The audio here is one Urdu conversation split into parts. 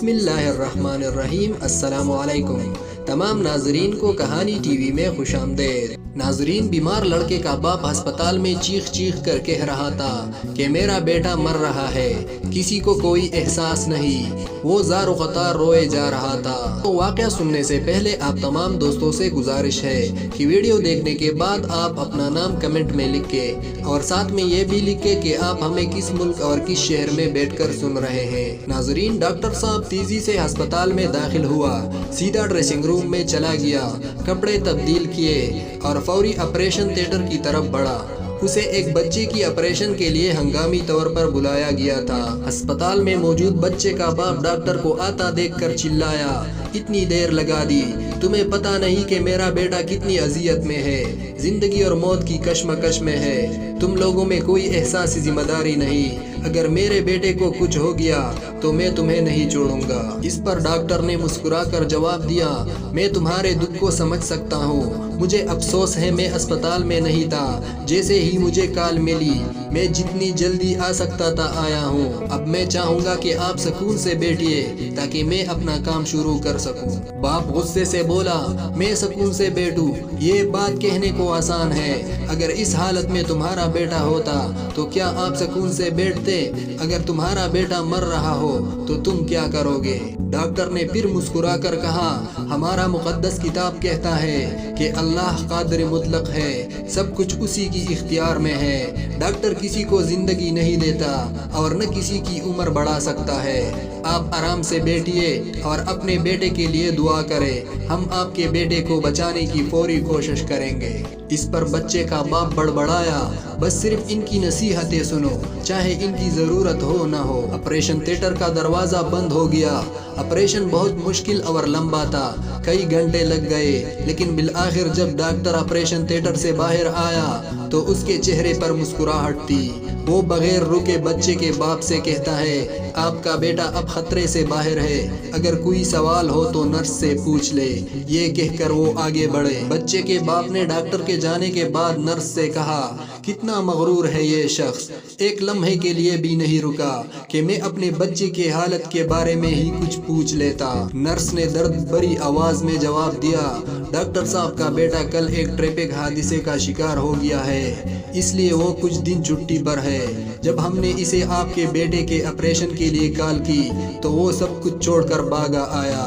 بسم اللہ الرحمن الرحیم۔ السلام علیکم تمام ناظرین کو کہانی ٹی وی میں خوش آمدید۔ ناظرین، بیمار لڑکے کا باپ ہسپتال میں چیخ چیخ کر کہہ رہا تھا کہ میرا بیٹا مر رہا ہے، کسی کو کوئی احساس نہیں، وہ زار و قطار روئے جا رہا تھا۔ تو واقعہ سننے سے پہلے آپ تمام دوستوں سے گزارش ہے کہ ویڈیو دیکھنے کے بعد آپ اپنا نام کمنٹ میں لکھیں اور ساتھ میں یہ بھی لکھیں کہ آپ ہمیں کس ملک اور کس شہر میں بیٹھ کر سن رہے ہیں۔ ناظرین، ڈاکٹر صاحب تیزی سے ہسپتال میں داخل ہوا، سیدھا ڈریسنگ روم میں چلا گیا، کپڑے تبدیل کیے اور فوری آپریشن تھیٹر کی طرف بڑھا۔ اسے ایک بچے کی آپریشن کے لیے ہنگامی طور پر بلایا گیا تھا۔ ہسپتال میں موجود بچے کا باپ ڈاکٹر کو آتا دیکھ کر چلایا، اتنی دیر لگا دی، تمہیں پتہ نہیں کہ میرا بیٹا کتنی اذیت میں ہے، زندگی اور موت کی کشمکش میں ہے، تم لوگوں میں کوئی احساس ذمہ داری نہیں، اگر میرے بیٹے کو کچھ ہو گیا تو میں تمہیں نہیں چھوڑوں گا۔ اس پر ڈاکٹر نے مسکرا کر جواب دیا، میں تمہارے دکھ کو سمجھ سکتا ہوں، مجھے افسوس ہے میں اسپتال میں نہیں تھا، جیسے ہی مجھے کال ملی میں جتنی جلدی آ سکتا تھا آیا ہوں، اب میں چاہوں گا کہ آپ سکون سے بیٹھیے تاکہ میں اپنا کام شروع کر سکوں۔ باپ غصے سے بولا، میں سکون سے بیٹھوں، یہ بات کہنے کو آسان ہے، اگر اس حالت میں تمہارا بیٹا ہوتا تو کیا آپ سکون سے بیٹھتے؟ اگر تمہارا بیٹا مر رہا ہو تو تم کیا کرو گے؟ ڈاکٹر نے پھر مسکرا کر کہا، ہمارا مقدس کتاب کہتا ہے کہ اللہ قادر مطلق ہے، سب کچھ اسی کی اختیار میں ہے، ڈاکٹر کسی کو زندگی نہیں دیتا اور نہ کسی کی عمر بڑھا سکتا ہے، آپ آرام سے بیٹھیے اور اپنے بیٹے کے لیے دعا کریں، ہم آپ کے بیٹے کو بچانے کی فوری کوشش کریں گے۔ اس پر بچے کا باپ بڑبڑایا، بس صرف ان کی نصیحتیں سنو، چاہے ان کی ضرورت ہو نہ ہو۔ آپریشن تھیٹر کا دروازہ بند ہو گیا، آپریشن بہت مشکل اور لمبا تھا، کئی گھنٹے لگ گئے، لیکن بالآخر جب ڈاکٹر آپریشن تھیٹر سے باہر آیا تو اس کے چہرے پر مسکراہٹ تھی۔ وہ بغیر رکے بچے کے باپ سے کہتا ہے، آپ کا بیٹا اب خطرے سے باہر ہے، اگر کوئی سوال ہو تو نرس سے پوچھ لے، یہ کہہ کر وہ آگے بڑھے۔ بچے کے باپ نے ڈاکٹر کے جانے کے بعد نرس سے کہا، کتنا مغرور ہے یہ شخص، ایک لمحے کے لیے بھی نہیں رکا کہ میں اپنے بچے کی حالت کے بارے میں ہی کچھ پوچھ لیتا۔ نرس نے درد بھری آواز میں جواب دیا، ڈاکٹر صاحب کا بیٹا کل ایک ٹریفک حادثے کا شکار ہو گیا ہے، اس لیے وہ کچھ دن چھٹی پر ہے۔ جب ہم نے اسے آپ کے بیٹے کے آپریشن کے لیے کال کی تو وہ سب کچھ چھوڑ کر بھاگا آیا،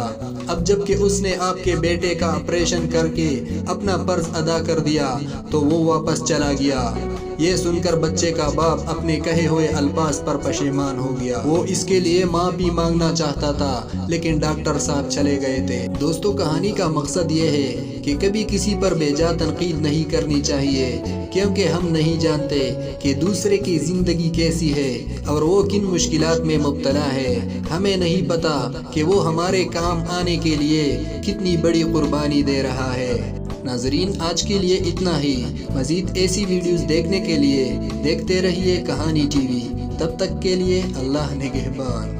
اب جب کہ اس نے آپ کے بیٹے کا آپریشن کر کے اپنا فرض ادا کر دیا تو وہ واپس چلا گیا۔ یہ سن کر بچے کا باپ اپنے کہے ہوئے الفاظ پر پشیمان ہو گیا، وہ اس کے لیے معافی مانگنا چاہتا تھا لیکن ڈاکٹر صاحب چلے گئے تھے۔ دوستو، کہانی کا مقصد یہ ہے کہ کبھی کسی پر بے جا تنقید نہیں کرنی چاہیے، کیونکہ ہم نہیں جانتے کہ دوسرے کی زندگی کیسی ہے اور وہ کن مشکلات میں مبتلا ہے، ہمیں نہیں پتا کہ وہ ہمارے کام آنے کے لیے کتنی بڑی قربانی دے رہا ہے۔ ناظرین، آج کے لیے اتنا ہی، مزید ایسی ویڈیوز دیکھنے کے لیے دیکھتے رہیے کہانی ٹی وی، تب تک کے لیے اللہ نگہبان۔